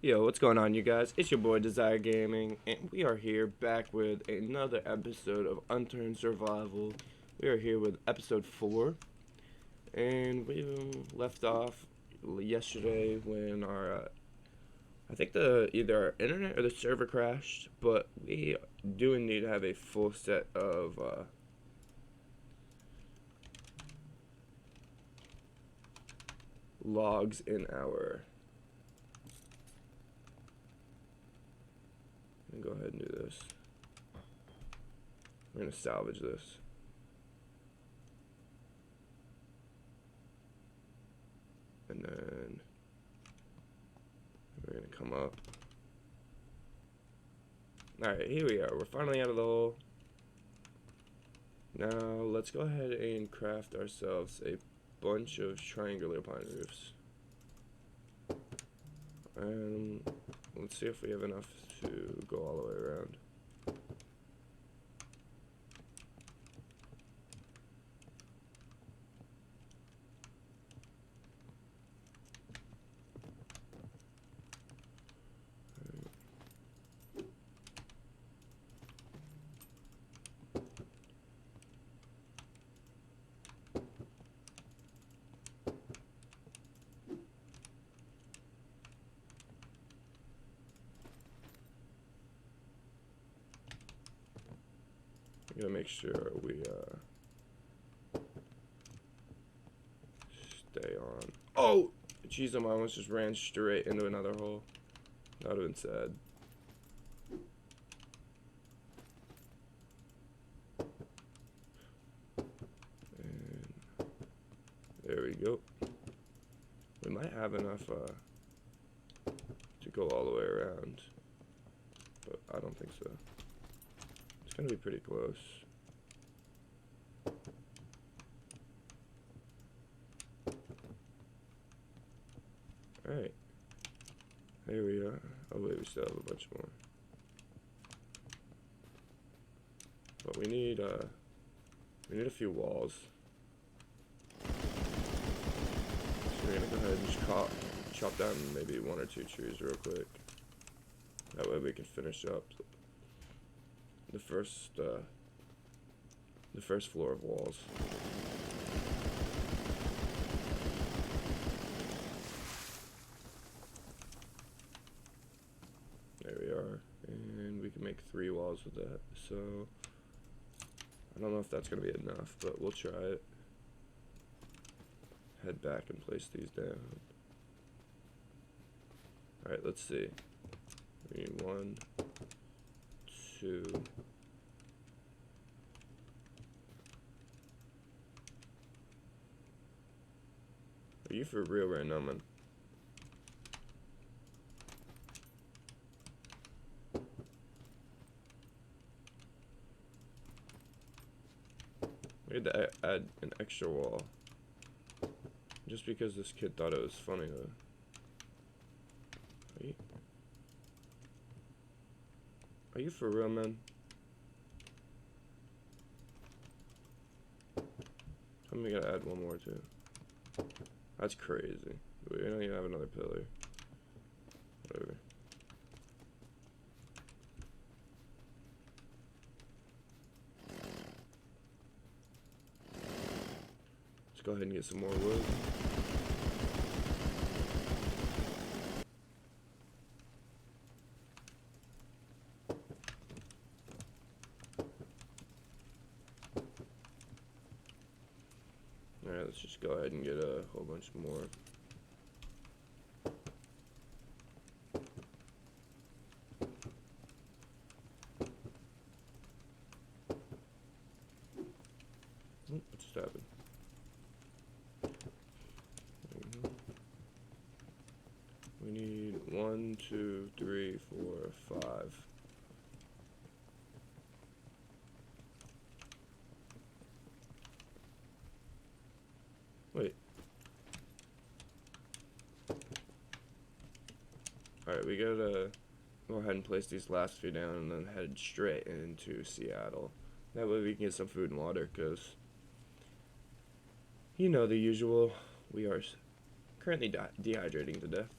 Yo, what's going on, you guys? It's your boy Desire.Gaming, and we are here back with another episode of Unturned Survival. We are here with episode 4, and we left off yesterday when I think either our internet or the server crashed, but we do need to have a full set of logs in our. Go ahead and do this. We're gonna salvage this. And then we're gonna come up. Alright, here we are. We're finally out of the hole. Now let's go ahead and craft ourselves a bunch of triangular pine roofs. And let's see if we have enough to go all the way around. I'm gonna make sure we stay on. Oh, jeez! I almost just ran straight into another hole. That would have been sad. And there we go. We might have enough to go all the way around, but I don't think so. It's gonna be pretty close. Alright. Here we are. Oh wait, we still have a bunch more. But we need a few walls. So we're gonna go ahead and just chop down maybe 1 or 2 trees real quick. That way we can finish up the first floor of walls. There we are, and we can make 3 walls with that. So I don't know if that's gonna be enough, but we'll try it. Head back and place these down. All right, let's see. We need 1, 2. Are you for real right now, man? We had to add an extra wall. Just because this kid thought it was funny though. Are you for real, man? I'm gonna add 1 more too. That's crazy. We don't even have another pillar. Whatever. Let's go ahead and get some more wood. Alright, let's just go ahead and get a whole bunch more. What just happened? We need 1, 2, 3, 4, 5. Wait. Alright, we gotta go ahead and place these last few down and then head straight into Seattle. That way we can get some food and water, because you know the usual. We are currently dehydrating to death.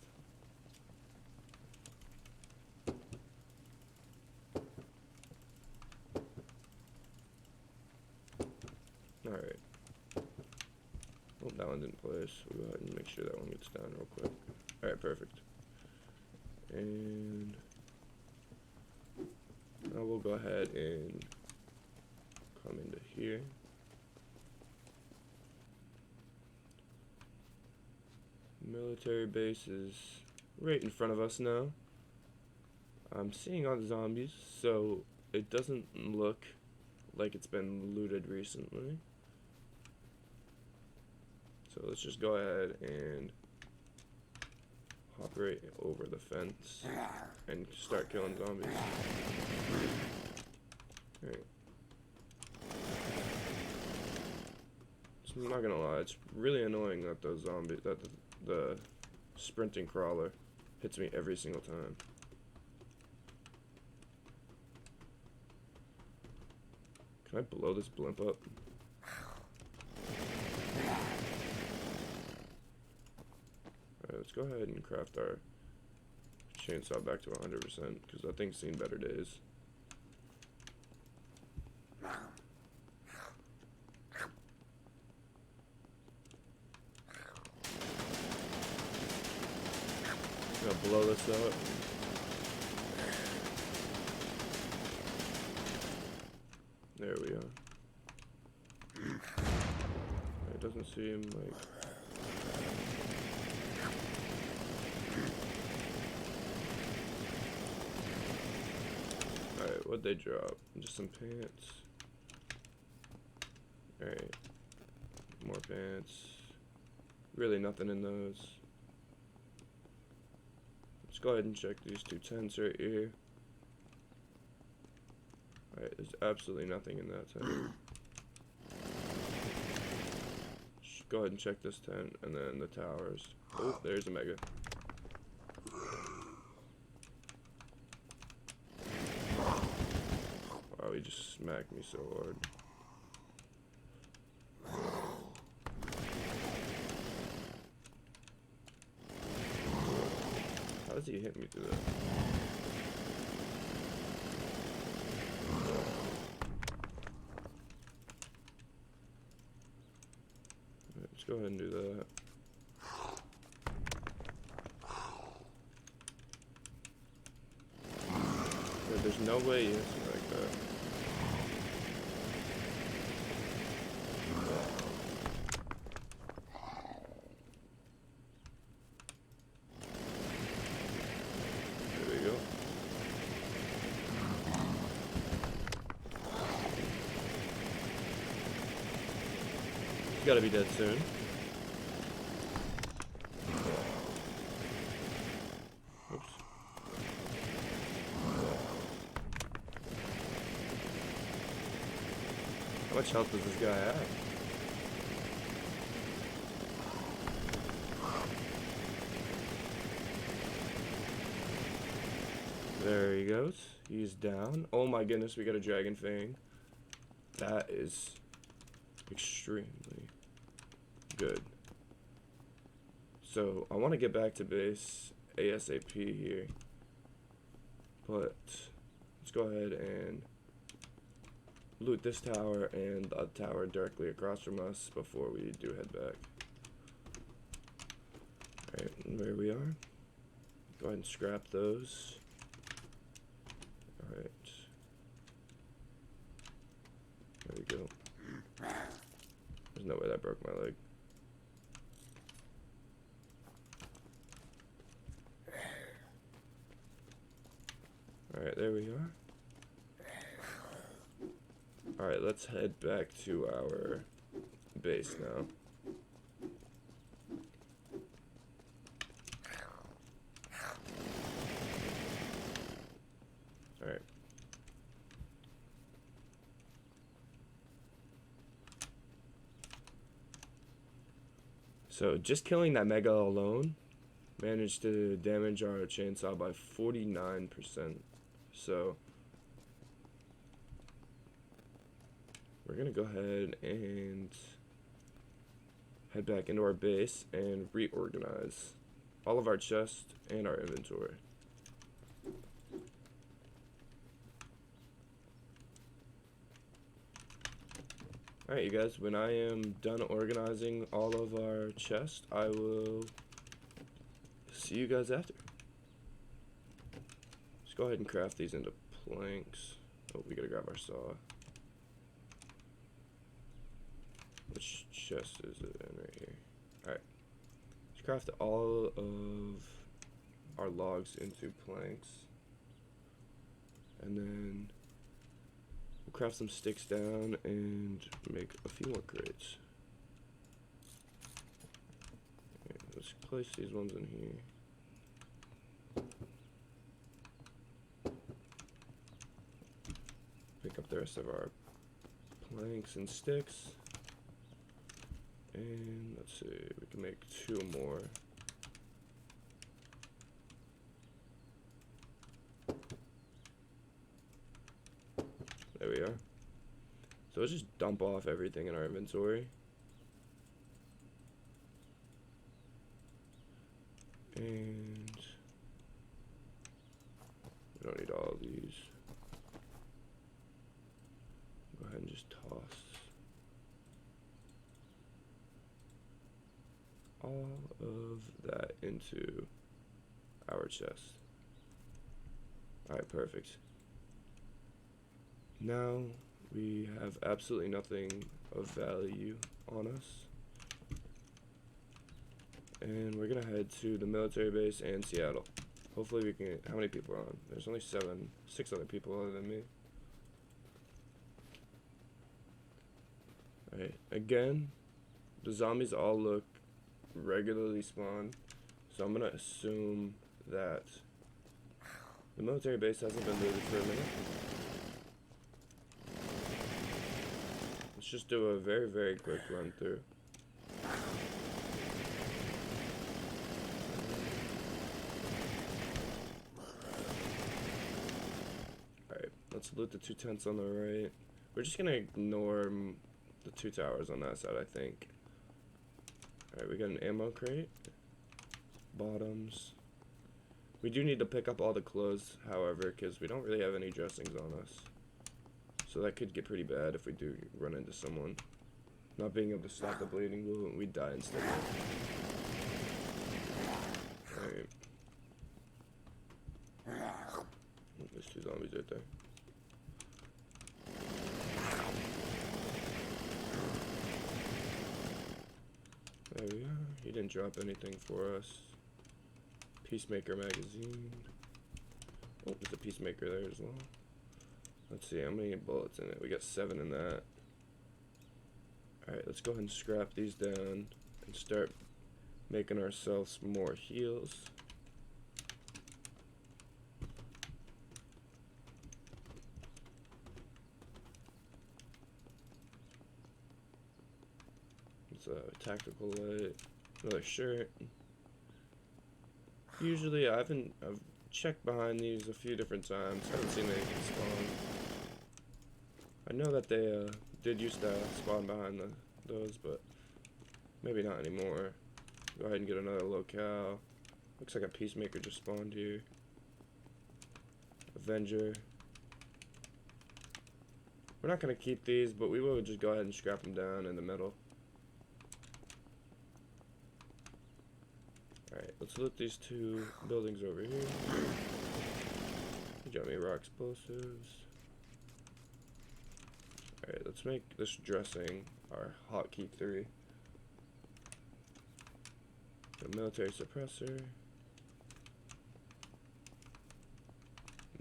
in place. We'll go ahead and make sure that one gets down real quick. Alright, perfect. And now we'll go ahead and come into here. Military base is right in front of us now. I'm seeing all the zombies, so it doesn't look like it's been looted recently. So let's just go ahead and hop right over the fence and start killing zombies. Alright. So I'm not gonna lie, it's really annoying that the zombie, that the sprinting crawler hits me every single time. Can I blow this blimp up? Alright, let's go ahead and craft our chainsaw back to 100% because that thing's seen better days. I'm gonna blow this up. There we are. It doesn't seem like... Alright, what'd they drop? Just some pants. Alright. More pants. Really nothing in those. Let's go ahead and check these two tents right here. Alright, there's absolutely nothing in that tent. Just go ahead and check this tent and then the towers. Oh, there's a mega. Wow, he just smacked me so hard. How does he hit me through that? Let's go ahead and do that. But there's no way he hits me like that. There we go. He's gotta be dead soon. Oops. How much health does this guy have? There he goes. He's down. Oh my goodness, we got a dragon fang. That is extremely good. So I want to get back to base ASAP here, but let's go ahead and loot this tower and a tower directly across from us before we do head back. Alright, and there we are. Go ahead and scrap those. Alright. There we go. There's no way that broke my leg. Alright, there we are. Alright, let's head back to our base now. Alright. So, just killing that mega alone managed to damage our chainsaw by 49%. So, we're gonna go ahead and head back into our base and reorganize all of our chests and our inventory. Alright, you guys, when I am done organizing all of our chests, I will see you guys after. Let's go ahead and craft these into planks. Oh, we gotta grab our saw. Which chest is it in right here? Alright. Let's craft all of our logs into planks. And then we'll craft some sticks down and make a few more crates. Okay, let's place these ones in here. Pick up the rest of our planks and sticks. And let's see, we can make 2 more. There we are. So let's just dump off everything in our inventory. And we don't need all of these. Go ahead and just toss all of that into our chest. Alright, perfect. Now we have absolutely nothing of value on us. And we're gonna head to the military base and Seattle. Hopefully we can, how many people are on? There's only 6 other people other than me. Alright, again, the zombies all look regularly spawned. So I'm gonna assume that the military base hasn't been looted for a minute. Let's just do a very, very quick run through. Alright, let's loot the 2 tents on the right. We're just gonna ignore the 2 towers on that side, I think. Alright, we got an ammo crate. Bottoms. We do need to pick up all the clothes, however, because we don't really have any dressings on us. So that could get pretty bad if we do run into someone. Not being able to stop the bleeding, we die instead. Alright. Oh, there's 2 zombies right there. There we are. He didn't drop anything for us. Peacemaker magazine. Oh, there's a peacemaker there as well. Let's see, how many bullets in it? We got 7 in that. Alright, let's go ahead and scrap these down and start making ourselves more heals. It's a tactical light, another shirt. Usually I've checked behind these a few different times. I haven't seen anything spawn. I know that they did used to spawn behind those, but maybe not anymore. Go ahead and get another locale. Looks like a peacemaker just spawned here. Avenger. We're not going to keep these, but we will just go ahead and scrap them down in the middle. Alright, let's loot these 2 buildings over here. Got me raw explosives. Alright, let's make this dressing our hotkey 3. A military suppressor.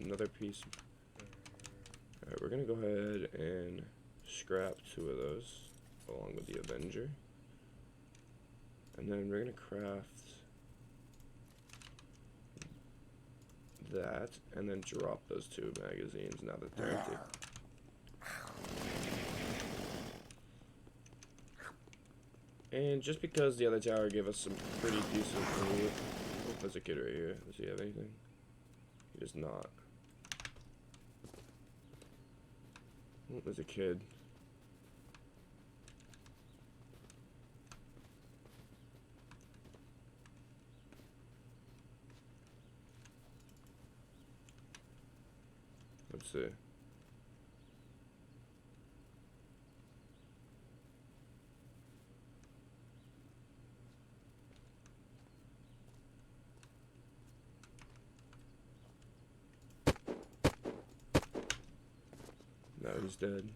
Another piece. Alright, we're gonna go ahead and scrap 2 of those along with the Avenger. And then we're gonna craft that and then drop those 2 magazines now that they're empty. And just because the other tower gave us some pretty decent loot. Oh, there's a kid right here. Does he have anything? He does not. Oh, there's a kid. Let's see. is dead.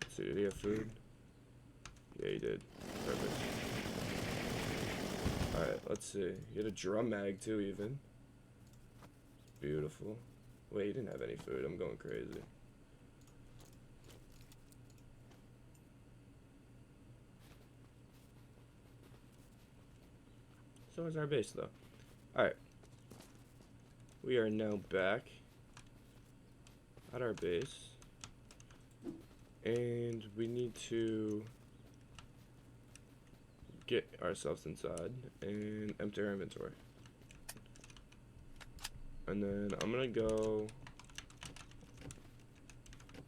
Let's see, did he have food? Yeah, he did. Perfect. Alright, let's see. He had a drum mag too, even. Beautiful. Wait, he didn't have any food. I'm going crazy. So is our base, though. Alright. We are now back at our base. And we need to get ourselves inside and empty our inventory. And then I'm gonna go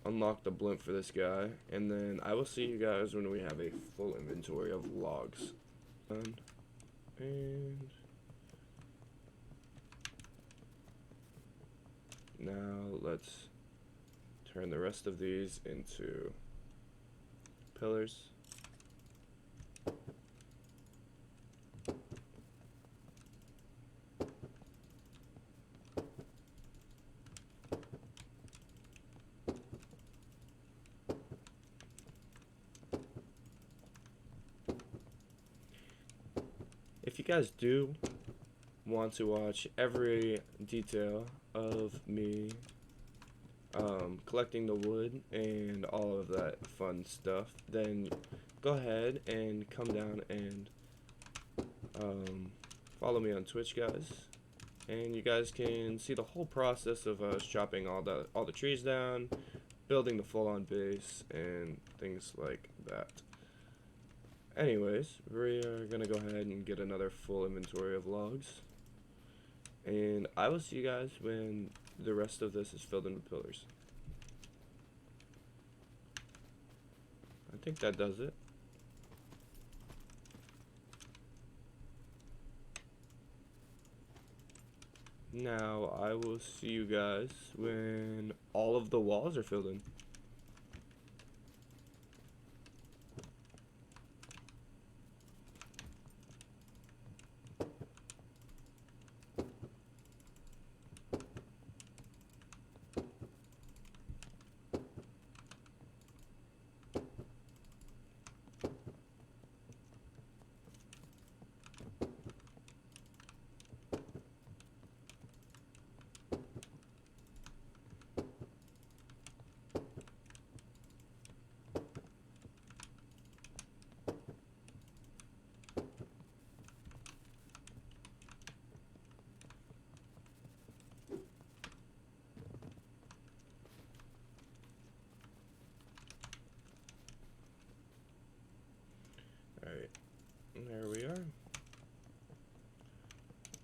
unlock the blimp for this guy, and then I will see you guys when we have a full inventory of logs. And now let's turn the rest of these into pillars. If you guys do want to watch every detail of me collecting the wood and all of that fun stuff, then go ahead and come down and follow me on Twitch, guys, and you guys can see the whole process of us chopping all the trees down, building the full-on base, and things like that. Anyways, we are gonna go ahead and get another full inventory of logs, and I will see you guys when the rest of this is filled in with pillars. I think that does it. Now I will see you guys when all of the walls are filled in. Alright, there we are.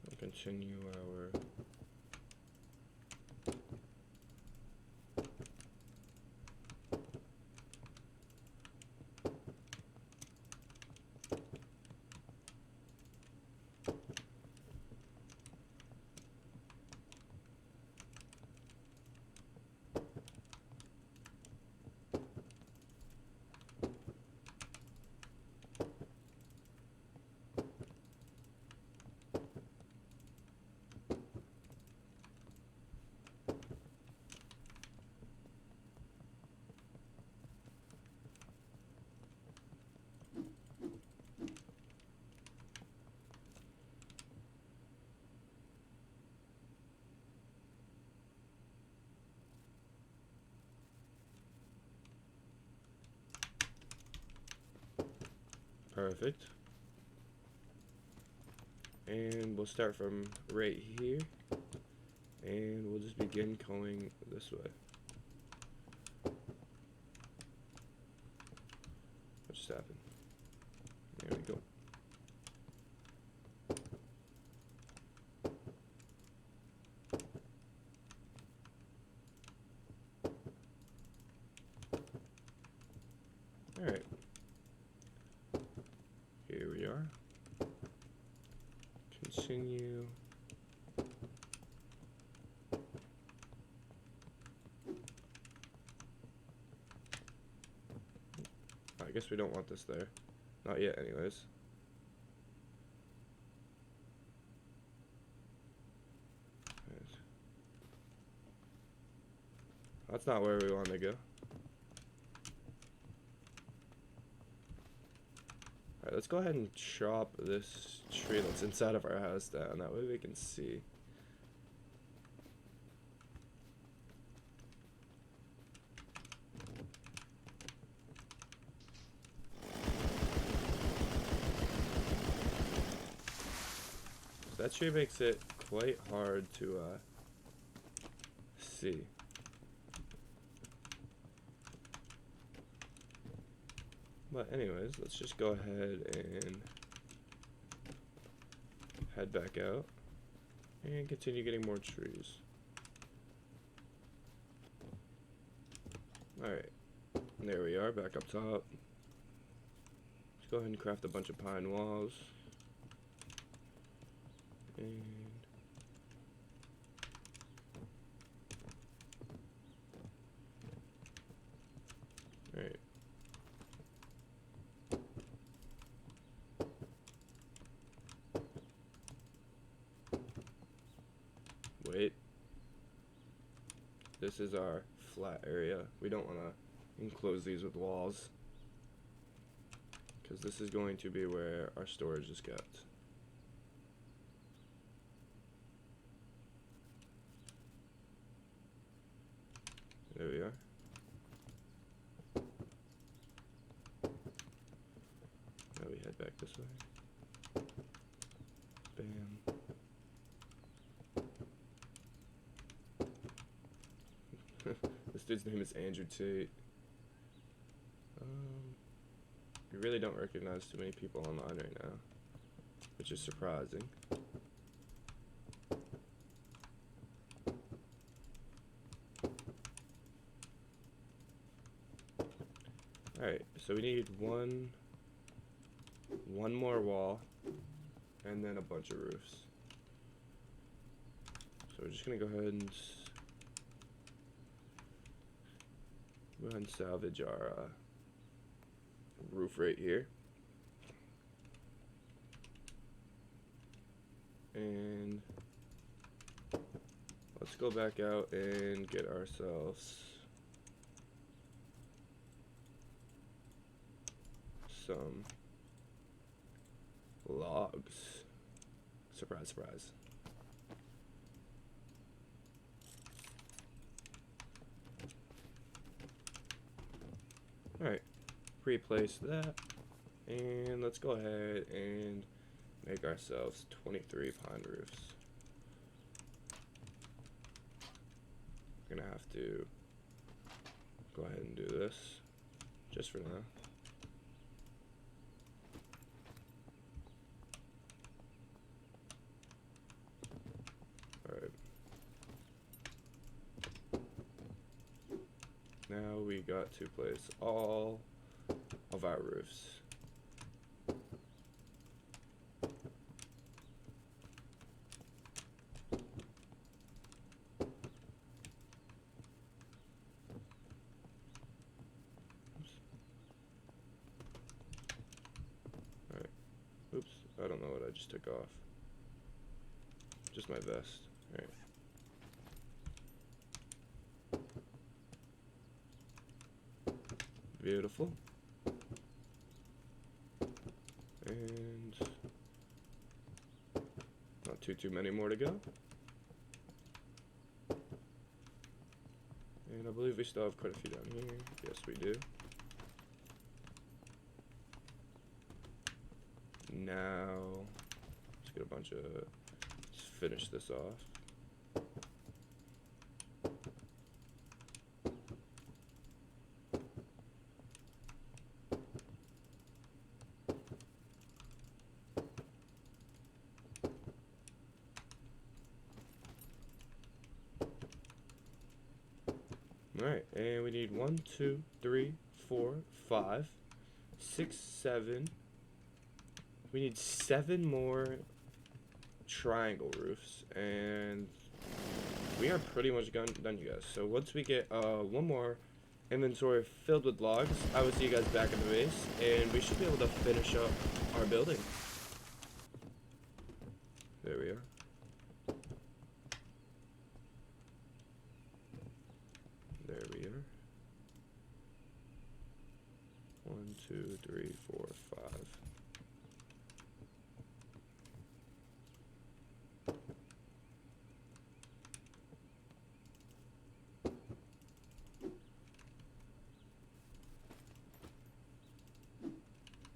We'll continue our perfect. And we'll start from right here, and we'll just begin going this way. What just happened? There we go. Alright. Here we are. Continue. I guess we don't want this there. Not yet, anyways. That's not where we want to go. Alright, let's go ahead and chop this tree that's inside of our house down. That way we can see. So that tree makes it quite hard to see. But anyways, let's just go ahead and head back out and continue getting more trees. Alright, there we are, back up top. Let's go ahead and craft a bunch of pine walls. And alright. Wait. This is our flat area. We don't want to enclose these with walls, because this is going to be where our storage is kept. There we are. Now we head back this way. Bam. This dude's name is Andrew Tate. We really don't recognize too many people online right now, which is surprising. Alright, so we need one more wall and then a bunch of roofs. So we're just gonna go ahead and salvage our roof right here. And let's go back out and get ourselves some logs. Surprise, surprise. Alright, replace that, and let's go ahead and make ourselves 23 pine roofs. We're gonna have to go ahead and do this just for now. Alright. Now we got to place all of our roofs. Alright. Oops, I don't know what I just took off. Just my vest. Alright. Beautiful. And not too many more to go. And I believe we still have quite a few down here. Yes, we do. Now let's get a bunch of, let's finish this off. Alright, and we need 1, 2, 3, 4, 5, 6, 7. We need 7 more triangle roofs, and we are pretty much done, you guys. So once we get one more inventory filled with logs, I will see you guys back in the base, and we should be able to finish up our building. There we are. There 3, 4, 5.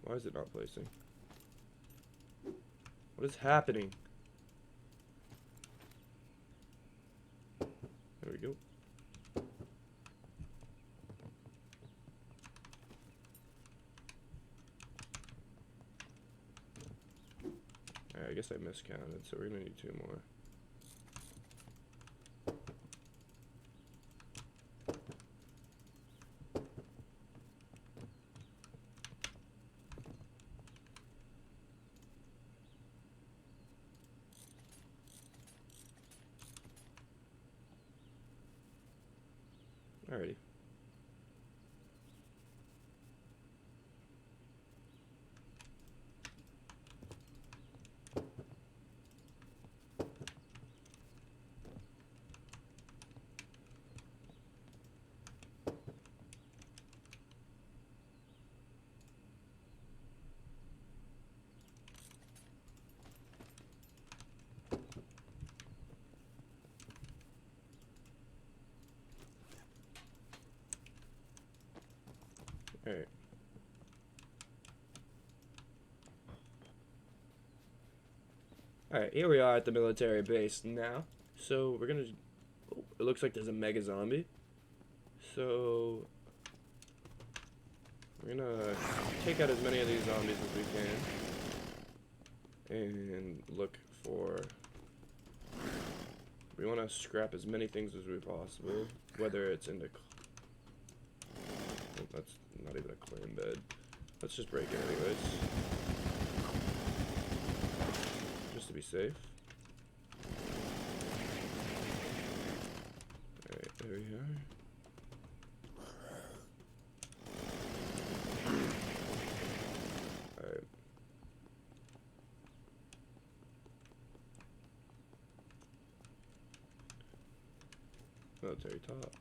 Why is it not placing? What is happening? There we go. Alright, I guess I miscounted, so we're gonna need 2 more. Alrighty. Alright. Alright, here we are at the military base now. So we're gonna... Oh, it looks like there's a mega zombie. So we're gonna take out as many of these zombies as we can. And look for... We want to scrap as many things as we possible. Whether it's into... Oh, that's not even a clan bed. Let's just break it anyways. Just to be safe. Alright, there we are. Alright. Military top.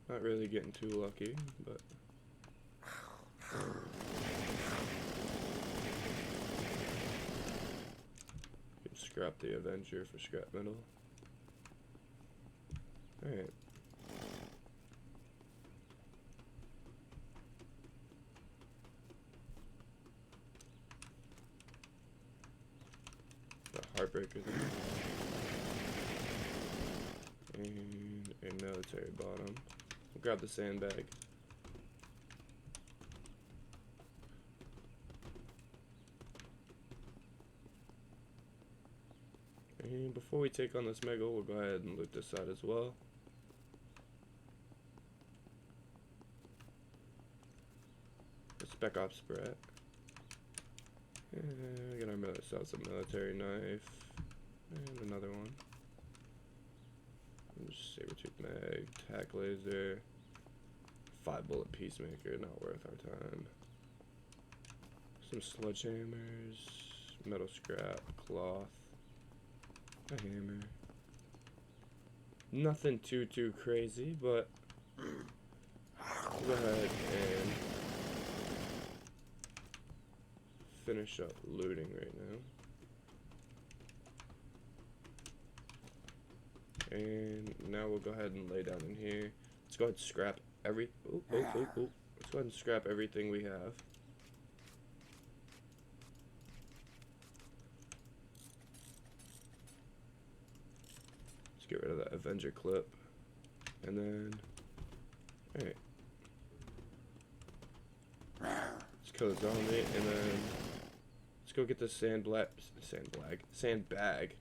Not really getting too lucky, but you can scrap the Avenger for scrap metal. Alright. The Heartbreaker there. And a military bottom. We'll grab the sandbag. And before we take on this mega, we'll go ahead and loot this side as well. The Spec Ops Brat. And we're gonna ourselves a military knife. And another one. Saber-tooth mag, tack laser, 5-bullet peacemaker, not worth our time. Some sledgehammers, metal scrap, cloth, a hammer. Nothing too crazy, but we'll go ahead and finish up looting right now. And now we'll go ahead and lay down in here. Let's go ahead and scrap Let's go ahead and scrap everything we have. Let's get rid of that Avenger clip. And then, alright. Let's kill the zombie, and then let's go get the sandbag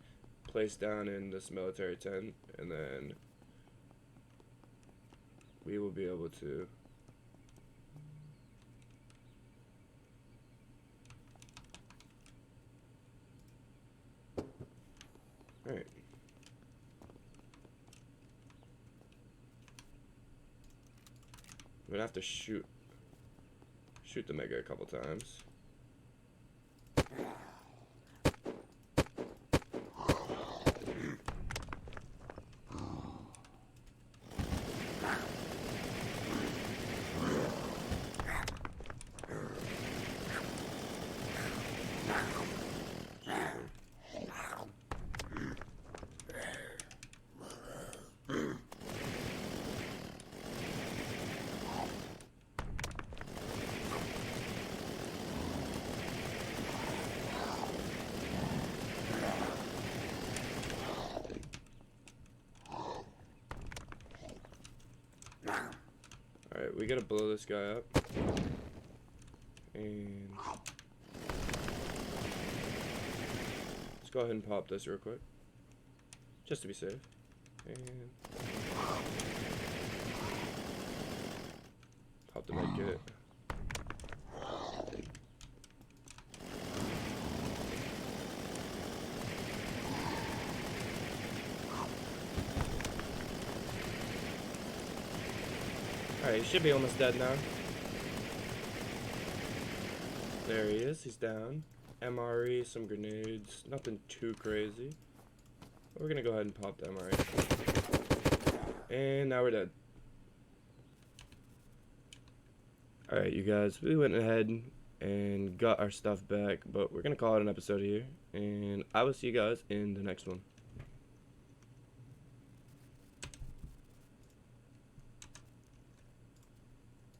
placed down in this military tent, and then we will be able to alright. I'm gonna have to shoot the mega a couple times. we gotta blow this guy up. And let's go ahead and pop this real quick, just to be safe. And pop the medkit. Alright, he should be almost dead now. There he is, he's down. MRE, some grenades, nothing too crazy. We're gonna go ahead and pop the MRE. And now we're dead. Alright, you guys, we went ahead and got our stuff back, but we're gonna call it an episode here. And I will see you guys in the next one.